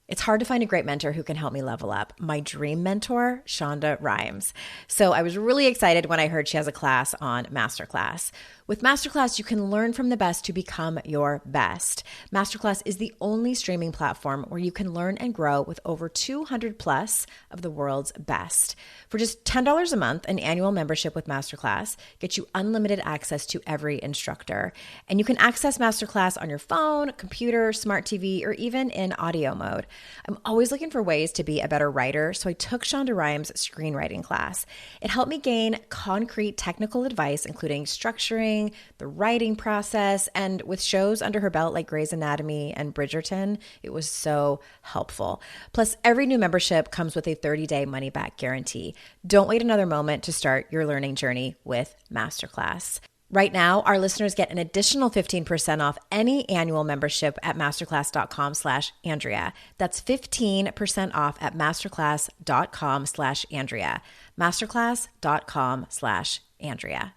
It's hard to find a great mentor who can help me level up. My dream mentor, Shonda Rhimes. So I was really excited when I heard she has a class on Masterclass. With Masterclass, you can learn from the best to become your best. Masterclass is the only streaming platform where you can learn and grow with over 200 plus of the world's best. For just $10 a month, an annual membership with Masterclass gets you unlimited access to every instructor. And you can access Masterclass on your phone, computer, smart TV, or even in audio mode. I'm always looking for ways to be a better writer, so I took Shonda Rhimes' screenwriting class. It helped me gain concrete technical advice, including structuring, the writing process, and with shows under her belt like Grey's Anatomy and Bridgerton, it was so helpful. Plus, every new membership comes with a 30-day money-back guarantee. Don't wait another moment to start your learning journey with Masterclass. Right now, our listeners get an additional 15% off any annual membership at masterclass.com/Andrea. That's 15% off at masterclass.com/Andrea. Masterclass.com/Andrea.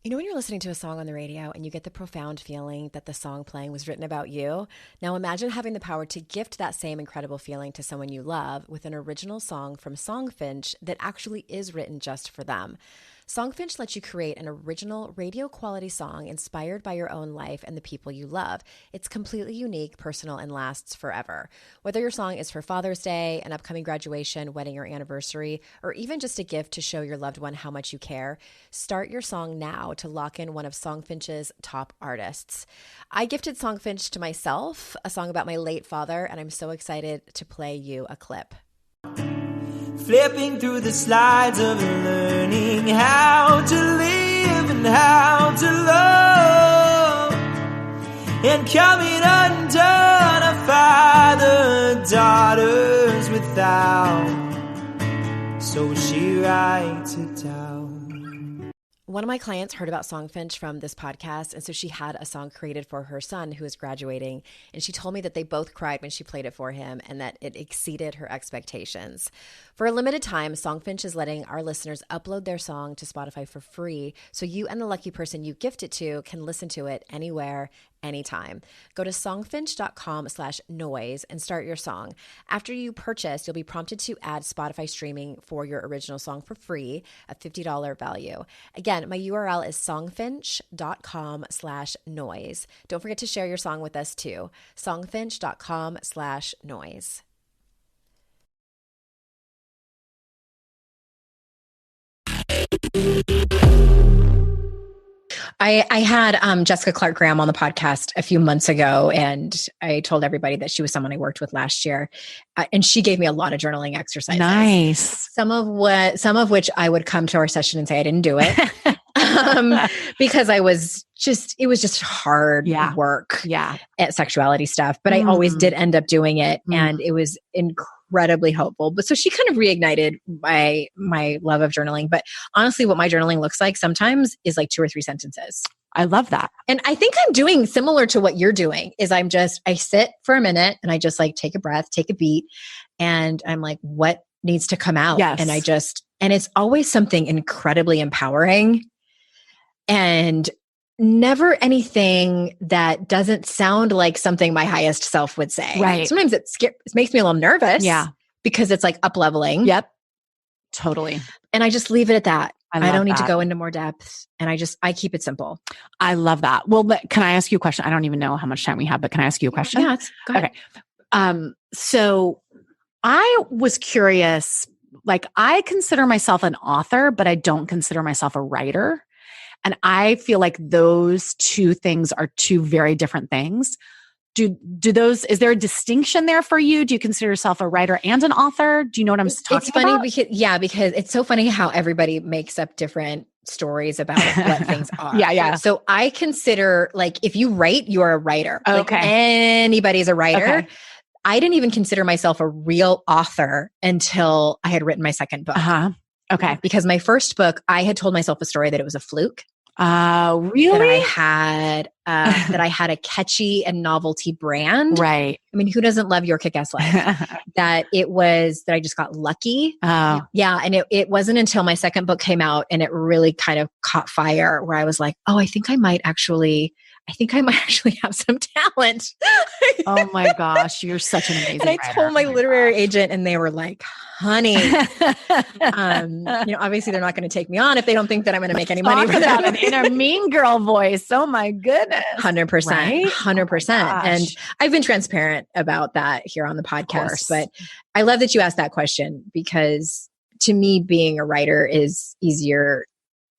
When you're listening to a song on the radio and you get the profound feeling that the song playing was written about you, now imagine having the power to gift that same incredible feeling to someone you love with an original song from Songfinch that actually is written just for them. Songfinch lets you create an original radio quality song inspired by your own life and the people you love. It's completely unique, personal, and lasts forever. Whether your song is for Father's Day, an upcoming graduation, wedding, or anniversary, or even just a gift to show your loved one how much you care, start your song now to lock in one of Songfinch's top artists. I gifted Songfinch to myself, a song about my late father, and I'm so excited to play you a clip. Flipping through the slides of learning how to live and how to love, and coming undone, a father, daughters without. So she writes it down. One of my clients heard about Songfinch from this podcast, and so she had a song created for her son who was graduating, and she told me that they both cried when she played it for him and that it exceeded her expectations. For a limited time, Songfinch is letting our listeners upload their song to Spotify for free, so you and the lucky person you gift it to can listen to it anywhere, anytime. Go to songfinch.com/noise and start your song. After you purchase, you'll be prompted to add Spotify streaming for your original song for free, a $50 value. Again, my URL is songfinch.com/noise. Don't forget to share your song with us too. songfinch.com/noise. I had Jessica Clark Graham on the podcast a few months ago, and I told everybody that she was someone I worked with last year, and she gave me a lot of journaling exercises. Nice. Some of which I would come to our session and say I didn't do it because it was just hard work at sexuality stuff. But I always did end up doing it, and it was incredibly helpful. But so she kind of reignited my love of journaling. But honestly, what my journaling looks like sometimes is like 2 or 3 sentences. I love that. And I think I'm doing similar to what you're doing is I sit for a minute and I just like take a breath, take a beat. And I'm like, what needs to come out? Yes. And and it's always something incredibly empowering and never anything that doesn't sound like something my highest self would say. Right. Sometimes it makes me a little nervous. Yeah. Because it's like up leveling. Yep. Totally. And I just leave it at that. I don't need to that. go into more depth. And I keep it simple. I love that. Well, can I ask you a question? I don't even know how much time we have, but can I ask you a question? Yeah. Go ahead. Okay. So I was curious, like I consider myself an author, but I don't consider myself a writer. And I feel like those two things are two very different things. Is there a distinction there for you? Do you consider yourself a writer and an author? Do you know what I'm talking about? It's funny because it's so funny how everybody makes up different stories about what things are. Yeah. So I consider like if you write, you're a writer. Okay. Like anybody's a writer. Okay. I didn't even consider myself a real author until I had written my second book. Okay. Because my first book, I had told myself a story that it was a fluke. Really? That I had a catchy and novelty brand. Right. I mean, who doesn't love Your Kick-Ass Life? That I just got lucky. Oh. Yeah. And it wasn't until my second book came out and it really kind of caught fire where I was like, oh, I think I might actually have some talent. Oh my gosh. You're such an amazing And I writer. told my literary agent and they were like, honey, obviously they're not going to take me on if they don't think that I'm going to make any money for them. In a mean girl voice. Oh my goodness. 100%. Right? 100%. And I've been transparent about that here on the podcast, but course. I love that you asked that question because to me, being a writer is easier.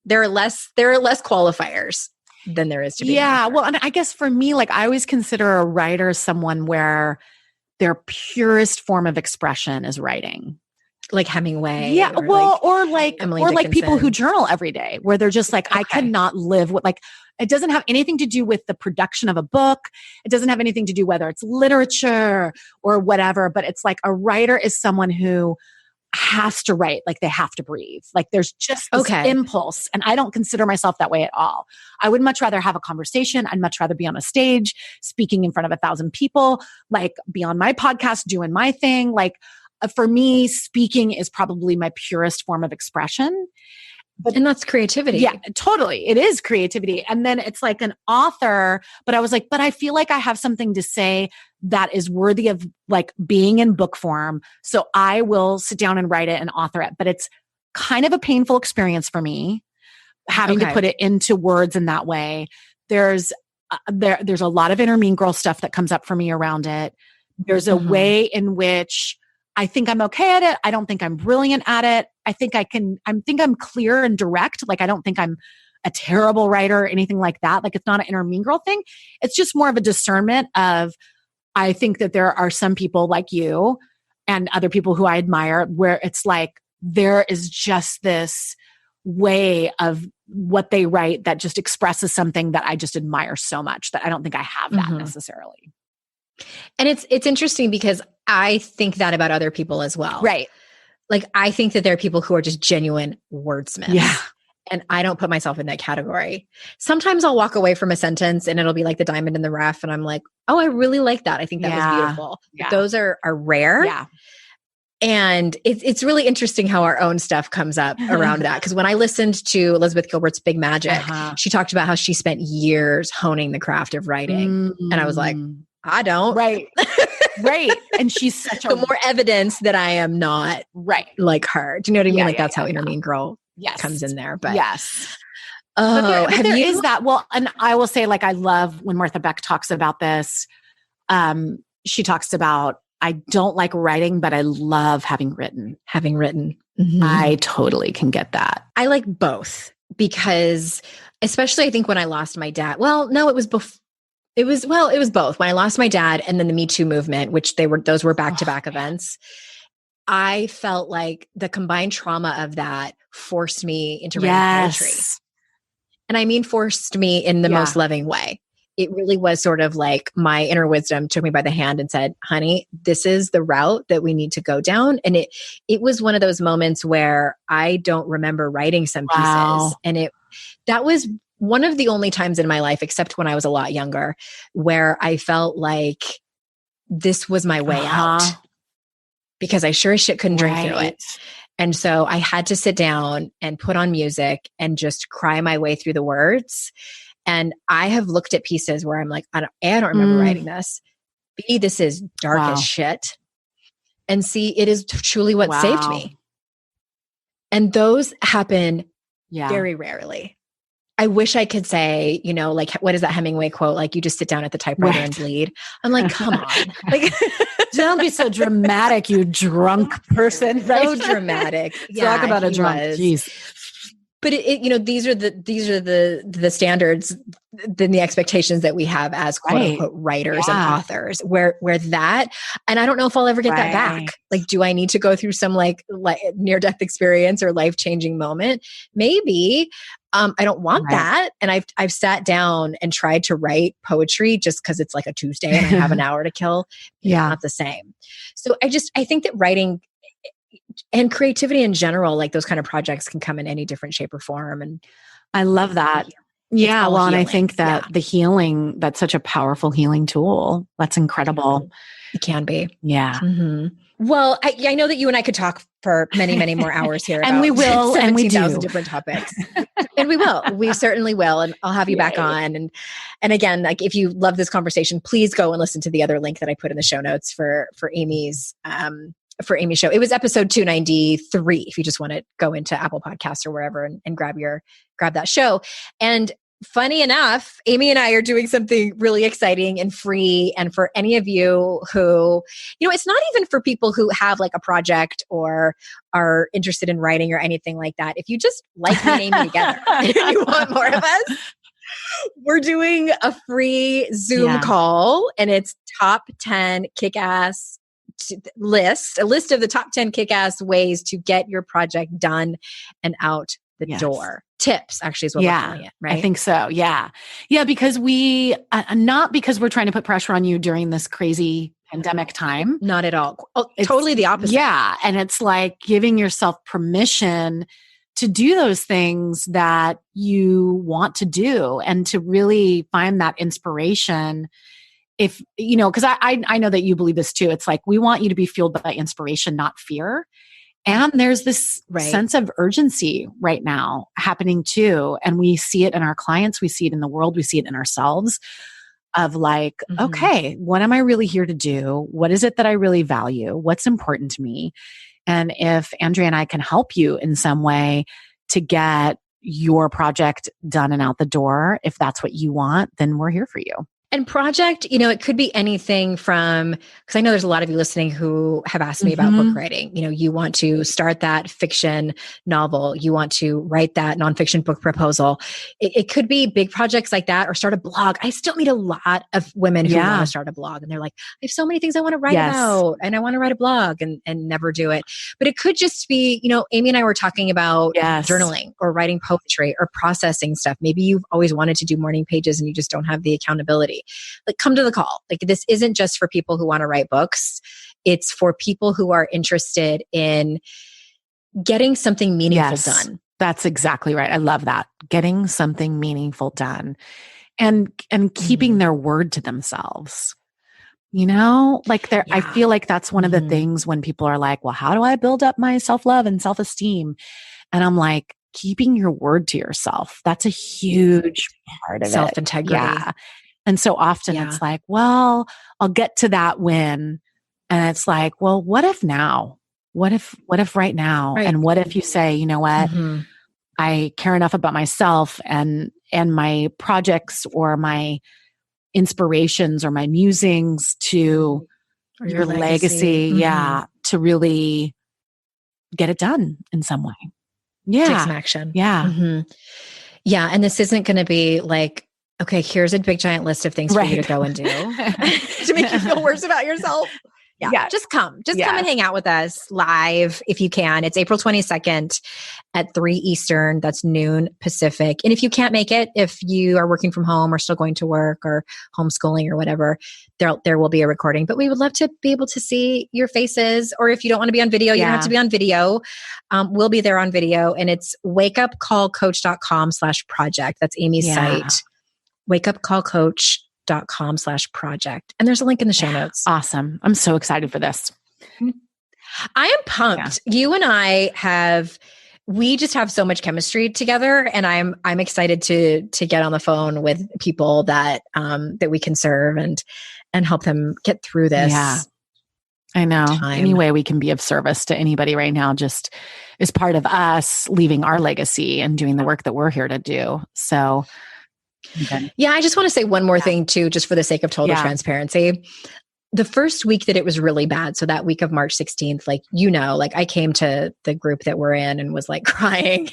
There are less qualifiers than there is to be. Yeah. Well, and I guess for me, like I always consider a writer someone where their purest form of expression is writing. Like Hemingway. Yeah. Or like people who Dickinson. journal every day where they're just like, I cannot live with like, it doesn't have anything to do with the production of a book. It doesn't have anything to do whether it's literature or whatever, but it's like a writer is someone who has to write, like they have to breathe. Like there's just this impulse. And I don't consider myself that way at all. I would much rather have a conversation. I'd much rather be on a stage speaking in front of 1,000 people, like be on my podcast, doing my thing. Like for me, speaking is probably my purest form of expression. And that's creativity. Yeah, totally. It is creativity. And then it's like an author, but I was like, but I feel like I have something to say that is worthy of like being in book form. So I will sit down and write it and author it. But it's kind of a painful experience for me having to put it into words in that way. There's a lot of inner mean girl stuff that comes up for me around it. There's a way in which I think I'm okay at it. I don't think I'm brilliant at it. I think I'm clear and direct. Like, I don't think I'm a terrible writer or anything like that. Like, it's not an inner mean girl thing. It's just more of a discernment of, I think that there are some people like you and other people who I admire where it's like, there is just this way of what they write that just expresses something that I just admire so much that I don't think I have that necessarily. And it's interesting because I think that about other people as well. Right. Like, I think that there are people who are just genuine wordsmiths. Yeah. And I don't put myself in that category. Sometimes I'll walk away from a sentence and it'll be like the diamond in the rough. And I'm like, oh, I really like that. I think that was beautiful. Yeah. But those are rare. Yeah. And it's really interesting how our own stuff comes up around that. Because when I listened to Elizabeth Gilbert's Big Magic, she talked about how she spent years honing the craft of writing. And I was like, I don't. Right. Right. And she's such the more evidence that I am not like her. Do you know what I mean? Like that's how Inner Mean Girl comes in there. But yes. Oh, but there is that. Well, and I will say, like, I love when Martha Beck talks about this. She talks about, I don't like writing, but I love having written. Mm-hmm. I totally can get that. I like both because, especially I think when I lost my dad, well, no, it was before. It was both. When I lost my dad and then the Me Too movement, which those were back-to-back events, I felt like the combined trauma of that forced me into writing poetry. And I mean, forced me in the most loving way. It really was sort of like my inner wisdom took me by the hand and said, honey, this is the route that we need to go down. And it was one of those moments where I don't remember writing some pieces. And that was one of the only times in my life, except when I was a lot younger, where I felt like this was my way out because I sure as shit couldn't drink through it. And so I had to sit down and put on music and just cry my way through the words. And I have looked at pieces where I'm like, I don't remember writing this. B, this is dark as shit. And C, it is truly what saved me. And those happen very rarely. I wish I could say, like, what is that Hemingway quote? Like, you just sit down at the typewriter and bleed. I'm like, come on. Like, don't be so dramatic, you drunk person. So dramatic. Talk about a drunk. Jeez. But these are the standards, then the expectations that we have as quote unquote writers and authors, where that, and I don't know if I'll ever get that back. Like, do I need to go through some like near-death experience or life-changing moment? Maybe. I don't want that. And I've sat down and tried to write poetry just because it's like a Tuesday and I have an hour to kill. It's not the same. So I think that writing and creativity in general, like those kind of projects can come in any different shape or form. And I love that. Yeah. Well, and I think that the healing, that's such a powerful healing tool. That's incredible. It can be. Yeah. Mm-hmm. Well, I know that you and I could talk for many, many more hours here. And we will. And we do. 17,000 different topics. And we will. We certainly will. And I'll have you back on. And again, like, if you love this conversation, please go and listen to the other link that I put in the show notes for Amy's show. It was episode 293. If you just want to go into Apple Podcasts or wherever and grab that show. And funny enough, Amy and I are doing something really exciting and free. And for any of you who, it's not even for people who have like a project or are interested in writing or anything like that. If you just like me and Amy together and you want more of us, we're doing a free Zoom call, and it's top 10 kick-ass list, a list of the top 10 kick-ass ways to get your project done and out the door. Tips, actually, is what we're calling it, right? I think so. Yeah. Yeah. Because we, not because we're trying to put pressure on you during this crazy pandemic time. Not at all. Oh, totally the opposite. Yeah. And it's like giving yourself permission to do those things that you want to do and to really find that inspiration. If, because I know that you believe this too. It's like, we want you to be fueled by inspiration, not fear. And there's this sense of urgency right now happening too. And we see it in our clients. We see it in the world. We see it in ourselves of like, okay, what am I really here to do? What is it that I really value? What's important to me? And if Andrea and I can help you in some way to get your project done and out the door, if that's what you want, then we're here for you. And project, it could be anything from, because I know there's a lot of you listening who have asked me about book writing. You want to start that fiction novel. You want to write that nonfiction book proposal. It could be big projects like that, or start a blog. I still meet a lot of women who want to start a blog, and they're like, I have so many things I want to write about, and I want to write a blog and never do it. But it could just be, Amy and I were talking about journaling or writing poetry or processing stuff. Maybe you've always wanted to do morning pages and you just don't have the accountability. Like, come to the call. Like, this isn't just for people who want to write books. It's for people who are interested in getting something meaningful done. That's exactly right. I love that. Getting something meaningful done and keeping their word to themselves. I feel like that's one of the things when people are like, well, how do I build up my self-love and self-esteem? And I'm like, keeping your word to yourself. That's a huge part of self-integrity. Yeah. And so often it's like, well, I'll get to that when, and it's like, well, what if now? What if right now? Right. And what if you say, you know what? I care enough about myself and my projects or my inspirations or my musings to or your legacy. To really get it done in some way. Take some action. Yeah. Yeah. And this isn't going to be like, okay, here's a big giant list of things for you to go and do to make you feel worse about yourself. Yeah. Just come and hang out with us live if you can. It's April 22nd at 3 Eastern. That's noon Pacific. And if you can't make it, if you are working from home or still going to work or homeschooling or whatever, there will be a recording. But we would love to be able to see your faces. Or if you don't want to be on video, you don't have to be on video. We'll be there on video. And it's wakeupcallcoach.com/project. That's Amy's site. wakeupcallcoach.com/project. And there's a link in the show notes. Awesome. I'm so excited for this. I am pumped. Yeah. You and I we just have so much chemistry together, and I'm excited to get on the phone with people that we can serve and help them get through this. Yeah. I know. Any way we can be of service to anybody right now just is part of us leaving our legacy and doing the work that we're here to do. So yeah, I just want to say one more thing too, just for the sake of total transparency. The first week that it was really bad, so that week of March 16th, I came to the group that we're in and was like crying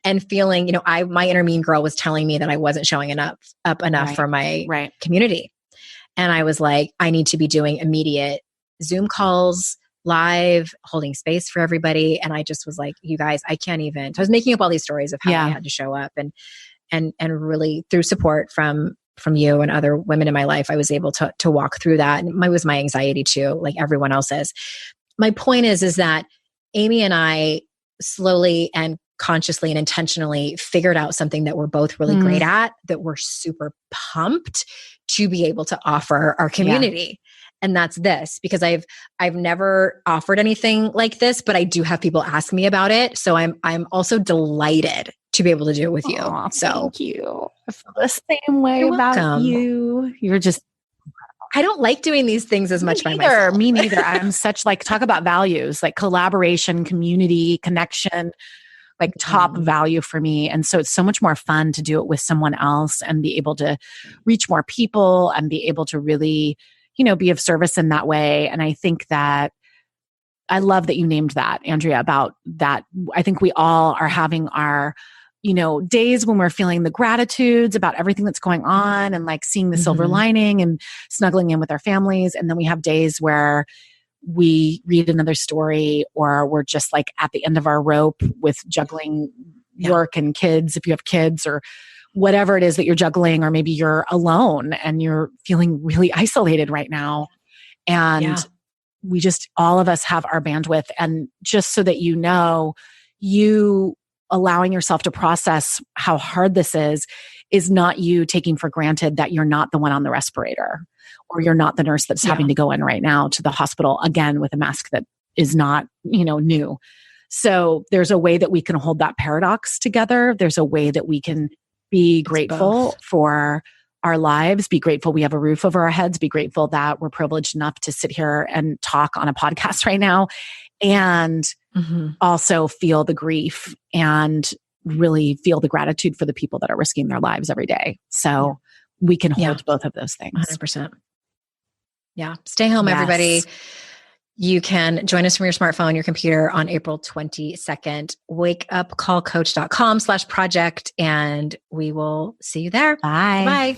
and feeling, my inner mean girl was telling me that I wasn't showing up enough for my community. And I was like, I need to be doing immediate Zoom calls, live, holding space for everybody. And I just was like, you guys, I can't even. So I was making up all these stories of how I had to show up, and really through support from you and other women in my life, I was able to walk through that. And was my anxiety too, like everyone else's. My point is that Amy and I slowly and consciously and intentionally figured out something that we're both really great at, that we're super pumped to be able to offer our community. And that's this, because I've never offered anything like this, but I do have people ask me about it. So I'm also delighted to be able to do it with you. Thank you. I feel the same way about you. You're just I don't like doing these things as much by myself. Me neither. I'm such talk about values, like collaboration, community, connection, top value for me. And so it's so much more fun to do it with someone else and be able to reach more people and be able to really, be of service in that way. And I think that I love that you named that, Andrea, about that. I think we all are having our, days when we're feeling the gratitudes about everything that's going on and seeing the silver lining and snuggling in with our families. And then we have days where we read another story, or we're just at the end of our rope with juggling work and kids, if you have kids, or whatever it is that you're juggling, or maybe you're alone and you're feeling really isolated right now. And we just, all of us have our bandwidth. And just so that you allowing yourself to process how hard this is not you taking for granted that you're not the one on the respirator, or you're not the nurse that's having to go in right now to the hospital again with a mask that is not, new. So there's a way that we can hold that paradox together. There's a way that we can be grateful for our lives, be grateful we have a roof over our heads, be grateful that we're privileged enough to sit here and talk on a podcast right now, and also feel the grief and really feel the gratitude for the people that are risking their lives every day. So we can hold both of those things. 100%. Yeah. Stay home, Yes. everybody. You can join us from your smartphone, your computer on April 22nd. wakeupcallcoach.com/project, and we will see you there. Bye. Bye.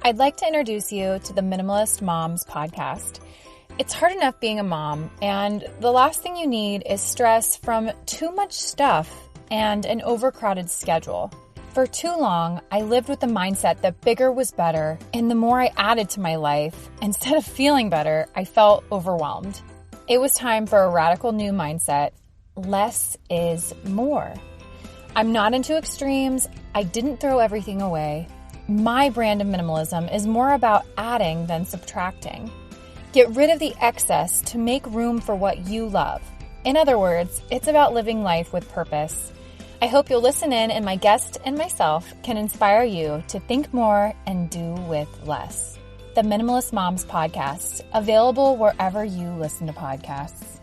I'd like to introduce you to the Minimalist Moms podcast. It's hard enough being a mom, and the last thing you need is stress from too much stuff and an overcrowded schedule. For too long, I lived with the mindset that bigger was better, and the more I added to my life, instead of feeling better, I felt overwhelmed. It was time for a radical new mindset. Less is more. I'm not into extremes. I didn't throw everything away. My brand of minimalism is more about adding than subtracting. Get rid of the excess to make room for what you love. In other words, it's about living life with purpose. I hope you'll listen in, and my guest and myself can inspire you to think more and do with less. The Minimalist Moms podcast, available wherever you listen to podcasts.